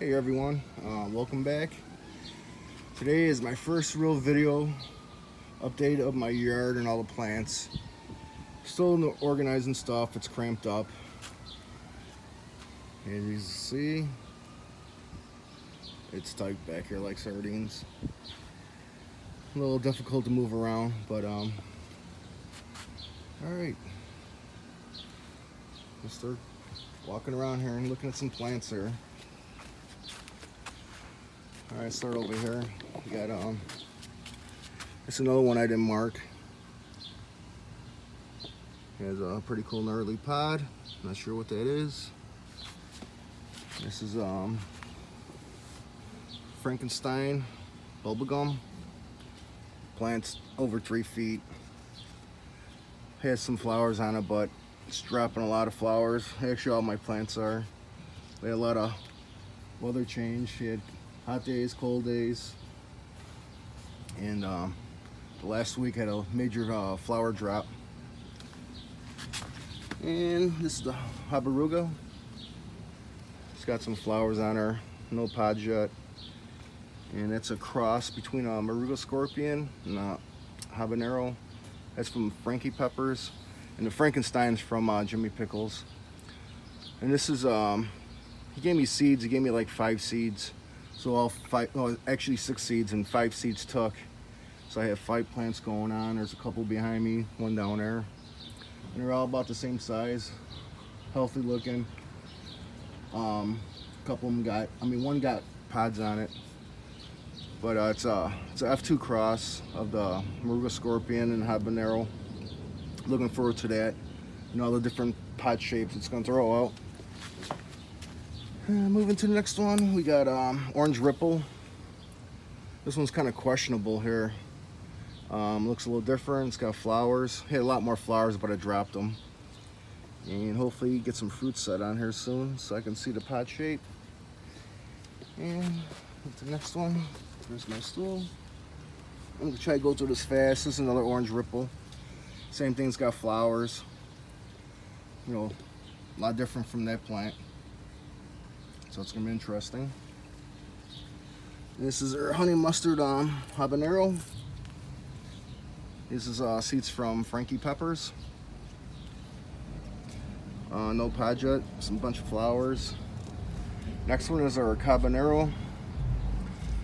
Hey everyone, welcome back. Today is my first real video update of my yard and all the plants. Still in the organizing stuff, it's cramped up. As you see, it's tight back here like sardines. A little difficult to move around, but alright. Let's start walking around here and looking at some plants here. Alright, start over here. We got it's another one I didn't mark. It has a pretty cool gnarly pod. Not sure what that is. This is Frankenstein bubblegum. Plant's over 3 feet. Has some flowers on it, but it's dropping a lot of flowers. Actually, all my plants are. We had a lot of weather change. We had hot days, cold days, and the last week had a major flower drop. And this is the Habaruga. It's got some flowers on her, no pods yet, and it's a cross between a Moruga Scorpion and a Habanero. That's from Frankie Peppers, and the Frankenstein's from Jimmy Pickles. And this is he gave me seeds. He gave me like 5 seeds. So all 5, no, actually 6 seeds, and 5 seeds took. So I have 5 plants going on. There's a couple behind me, one down there. And they're all about the same size, healthy looking. A couple of them got, one got pods on it. But it's a F2 cross of the Moruga Scorpion and Habanero. Looking forward to that. And all the different pod shapes it's gonna throw out. Moving to the next one, we got Orange Ripple. This one's kind of questionable here. Looks a little different. It's got flowers. Had a lot more flowers, but I dropped them. And hopefully get some fruit set on here soon so I can see the pot shape. And the next one, there's my stool. I'm gonna try to go through this fast. This is another Orange Ripple. Same thing's got flowers. You know, a lot different from that plant. So it's gonna be interesting. This is our honey mustard habanero. This is seeds from Frankie Peppers. No pod yet, some bunch of flowers. Next one is our habanero.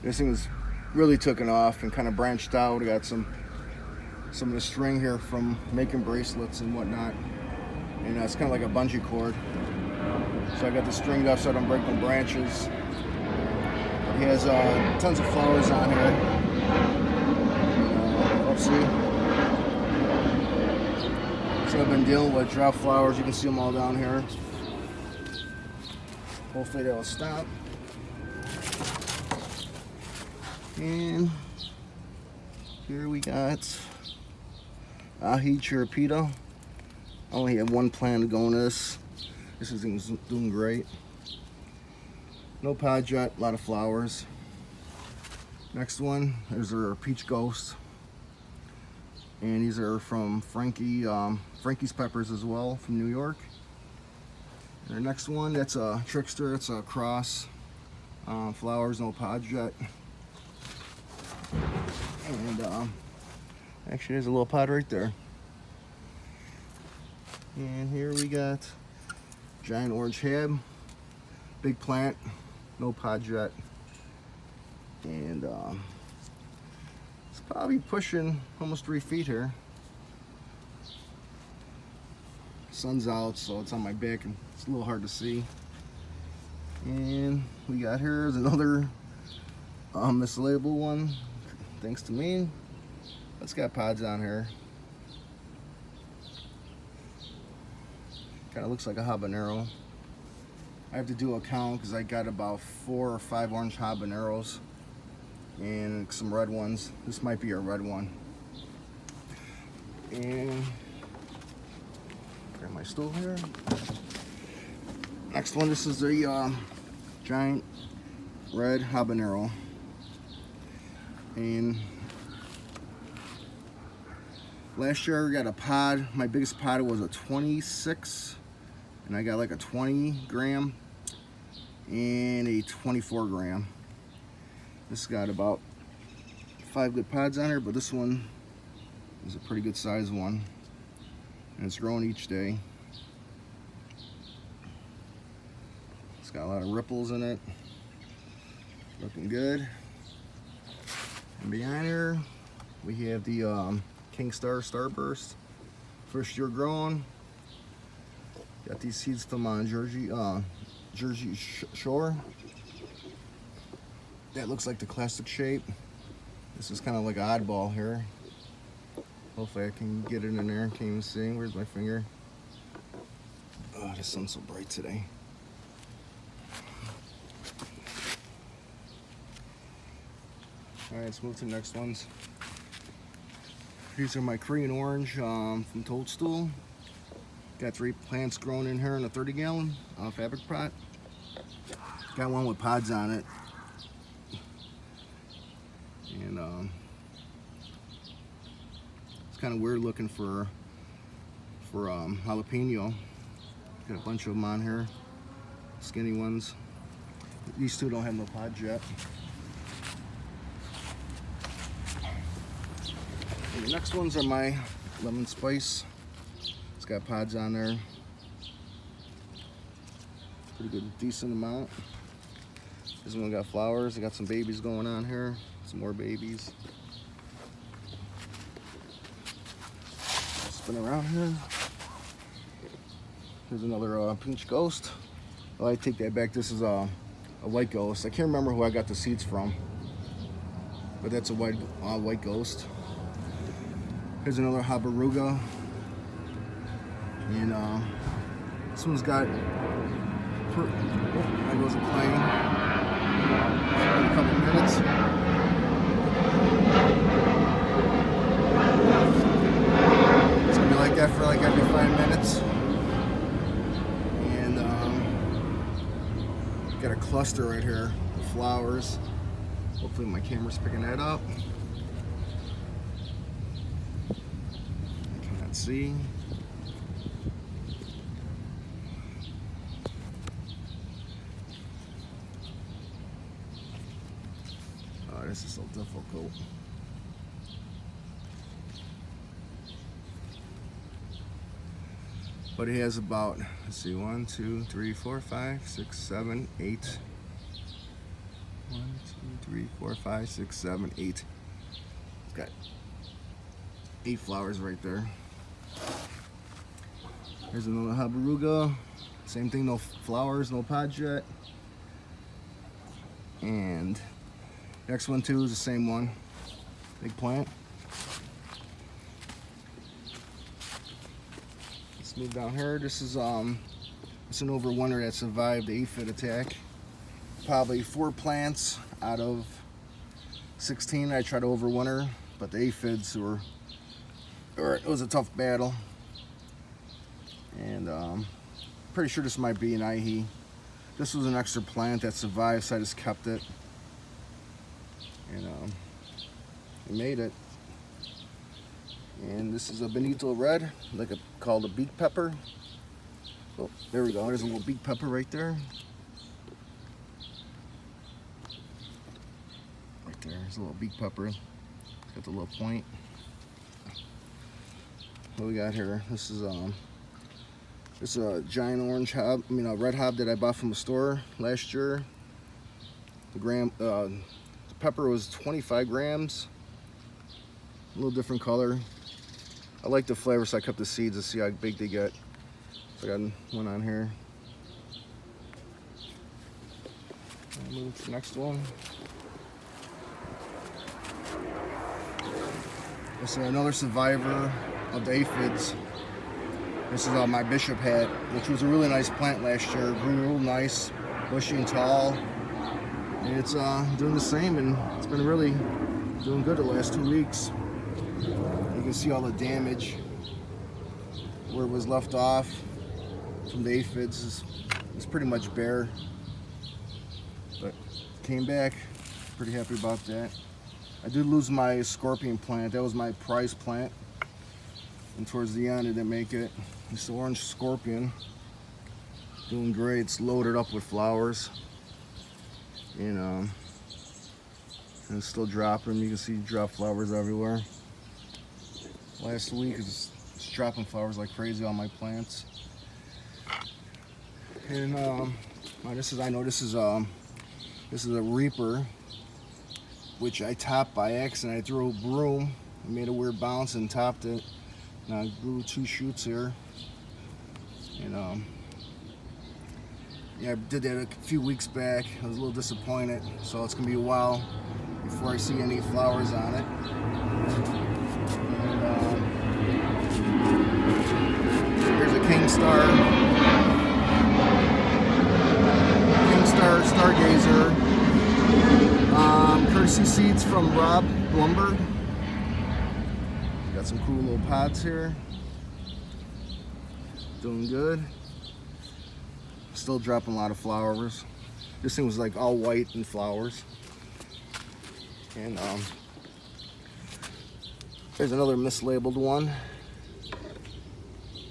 This thing is really taken off and kind of branched out. We got some of the string here from making bracelets and whatnot. And it's kind of like a bungee cord. So I got the string up so I don't break the branches. He has tons of flowers on here. Let's see. So I've been dealing with drought flowers. You can see them all down here. Hopefully they'll stop. And here we got Ahi Chirapita. I only have 1 plant going this. This is doing great. No pod yet, a lot of flowers. Next one, there's our Peach Ghost. And these are from Frankie's Peppers as well, from New York. And our next one, that's a Trickster, it's a cross. Flowers, no pod yet. And actually there's a little pod right there. And here we got giant orange hab, big plant, no pod yet, and it's probably pushing almost 3 feet here. Sun's out, so it's on my back and it's a little hard to see. And we got here is another mislabeled one, thanks to me. It's got pods on here. Kind of looks like a habanero. I have to do a count because I got about 4 or 5 orange habaneros and some red ones. This might be a red one. And grab my stool here. Next one, this is the giant red habanero. And last year I got a pod. My biggest pod was a 26. And I got like a 20 gram. and a 24 gram. This got about 5 good pods on her, but this one is a pretty good size one, and it's growing each day. It's got a lot of ripples in it, looking good. And behind her we have the King Star Starburst, first year growing. Got these seeds from Jersey Shore. That looks like the classic shape. This is kind of like an oddball here. Hopefully I can get it in there. Can't even see. Where's my finger? Oh, the sun's so bright today. Alright, let's move to the next ones. These are my Korean Orange from Toadstool. Got 3 plants growing in here in a 30-gallon fabric pot. Got one with pods on it. And it's kind of weird looking for jalapeno. Got a bunch of them on here, skinny ones. These 2 don't have no pods yet. And the next ones are my lemon spice. It's got pods on there. Pretty good, decent amount. This one got flowers. I got some babies going on here. Some more babies. Spin around here. Here's another Peach Ghost. Oh, I take that back. This is a white ghost. I can't remember who I got the seeds from, but that's a white ghost. Here's another Habaruga. And this one's got, I wasn't playing in a couple minutes. It's gonna be like that for like every 5 minutes. And got a cluster right here of flowers. Hopefully my camera's picking that up. I cannot see. This is so difficult. But he has about, let's see, 1, 2, 3, 4, 5, 6, 7, 8. 1, 2, 3, 4, 5, 6, 7, 8. It's got 8 flowers right there. Here's another Habaruga. Same thing, no flowers, no pods yet. And next one too is the same one. Big plant. Let's move down here. This is it's an overwinter that survived the aphid attack. Probably 4 plants out of 16 I tried to overwinter, but the aphids it was a tough battle. And pretty sure this might be an IHE. This was an extra plant that survived, so I just kept it. And I made it. And this is a Bonito Red, called a beak pepper. Oh, there we go. There's a little beak pepper right there. Right there. There's a little beak pepper. It's got the little point. What we got here? This is a giant orange hob. I mean a red hob that I bought from a store last year. The pepper was 25 grams. A little different color. I like the flavor, so I kept the seeds to see how big they get. So I got one on here. I'll move to the next one. This is another survivor of the aphids. This is my bishop hat, which was a really nice plant last year. It grew real nice, bushy and tall. And it's doing the same, and it's been really doing good the last 2 weeks. You can see all the damage where it was left off from the aphids. It's pretty much bare, but came back. Pretty happy about that. I did lose my scorpion plant. That was my prize plant, and towards the end I didn't make it. This orange scorpion, doing great. It's loaded up with flowers. And it's still dropping. You can see drop flowers everywhere. Last week it's dropping flowers like crazy on my plants. And this is a reaper, which I topped by accident. I threw a broom, I made a weird bounce and topped it. And I grew 2 shoots here. And yeah, I did that a few weeks back. I was a little disappointed, so it's gonna be a while before I see any flowers on it. And here's a King Star Stargazer. Courtesy seeds from Rob Blumberg. Got some cool little pods here. Doing good. Still dropping a lot of flowers. This thing was like all white and flowers. And there's another mislabeled one.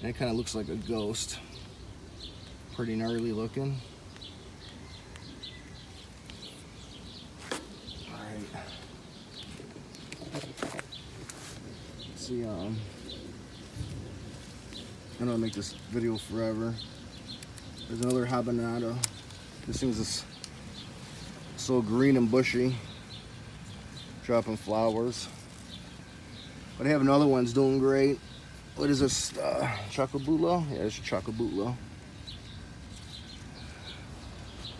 And it kind of looks like a ghost. Pretty gnarly looking. Alright. Let's see, I don't want to make this video forever. There's another habanero. This thing's so green and bushy, dropping flowers. But I have another one's doing great. What is this? Chocobulo? Yeah, it's a Chocobulo.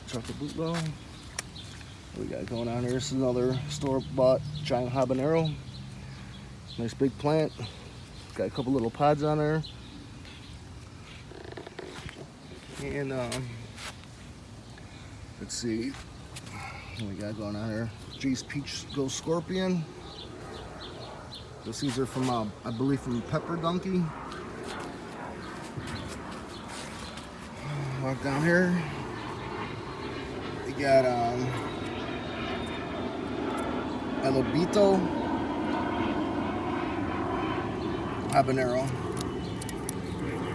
Chocobulo. What we got going on here? This is another store-bought giant habanero. Nice big plant. Got a couple little pods on there. And let's see what we got going on here. Jace Peach Ghost Scorpion. Those seeds are from, I believe, from Pepper Donkey. Walk down here. We got Elobito Habanero.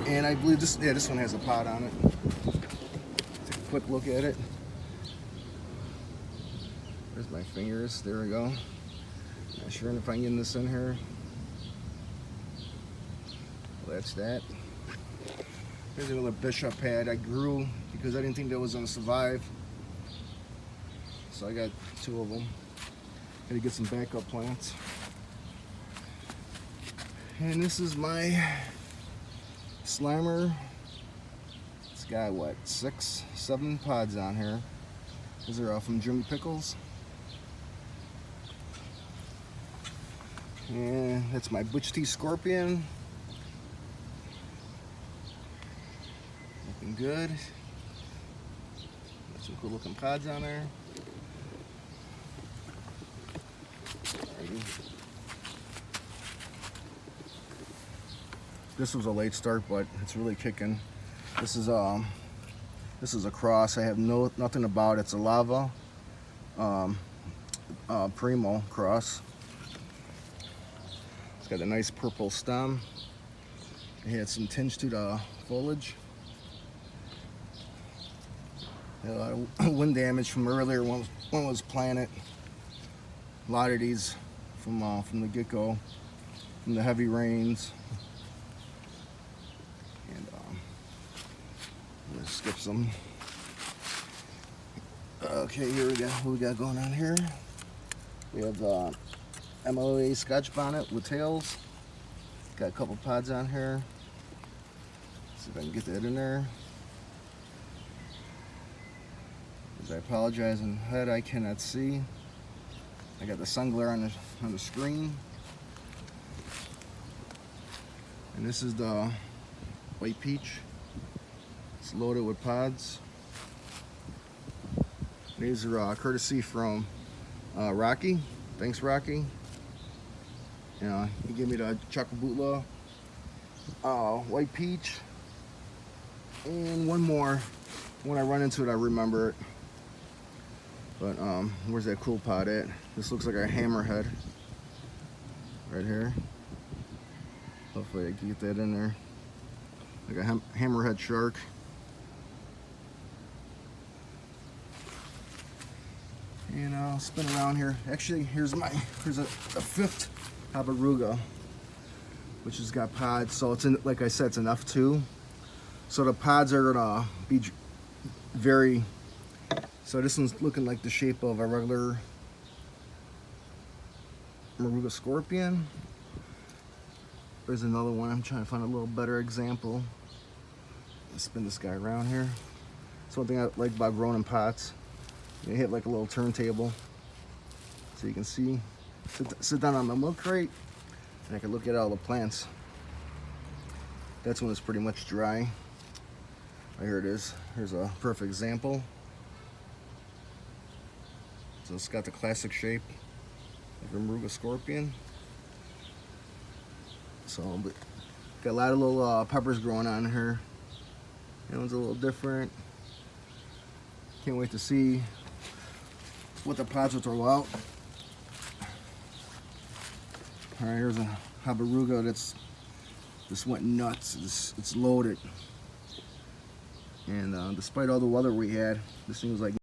And I believe this one has a pod on it. Take a quick look at it. There's my fingers. There we go. Not sure if I can get this in here. Well, that's that. Here's another bishop pad I grew because I didn't think that was going to survive. So I got 2 of them. Gotta get some backup plants. And this is my Slimer. It's got what, 6, 7 pods on here. These are all from Jimmy Pickles. And that's my Butch T Scorpion. Looking good. Got some cool looking pods on there. Alrighty. This was a late start, but it's really kicking. This is a cross. I have nothing about it. It's a Lava Primo cross. It's got a nice purple stem. It had some tinge to the foliage. Had a lot of wind damage from earlier when it was planted. A lot of these from the get-go, from the heavy rains. And I'm gonna skip some. Okay, here we go. What we got going on here? We have MLA Scotch Bonnet with tails. Got a couple pods on here. See if I can get that in there. As I apologize in head, I cannot see. I got the sun glare on the screen. And this is the White Peach. It's loaded with pods. These are courtesy from Rocky. Thanks, Rocky. He gave me the Chocobulo, White Peach, and one more. When I run into it, I remember it. But where's that cool pod at? This looks like a hammerhead right here. Hopefully I can get that in there. Like a hammerhead shark. And I'll spin around here. Actually, here's a fifth Habaruga, which has got pods. So it's in, like I said, it's an F2. So the pods are gonna be very. So this one's looking like the shape of a regular Moruga scorpion. There's another one. I'm trying to find a little better example. Let's spin this guy around here. That's one thing I like about growing in pots. You hit like a little turntable, so you can see. Sit down on the milk crate, and I can look at all the plants. That's when it's pretty much dry. Oh, here it is. Here's a perfect example. So it's got the classic shape of a Moruga scorpion. So got a lot of little peppers growing on here. That one's a little different. Can't wait to see what the pods will throw out. All right, here's a Habaruga that's just went nuts. It's loaded. And despite all the weather we had, this thing was like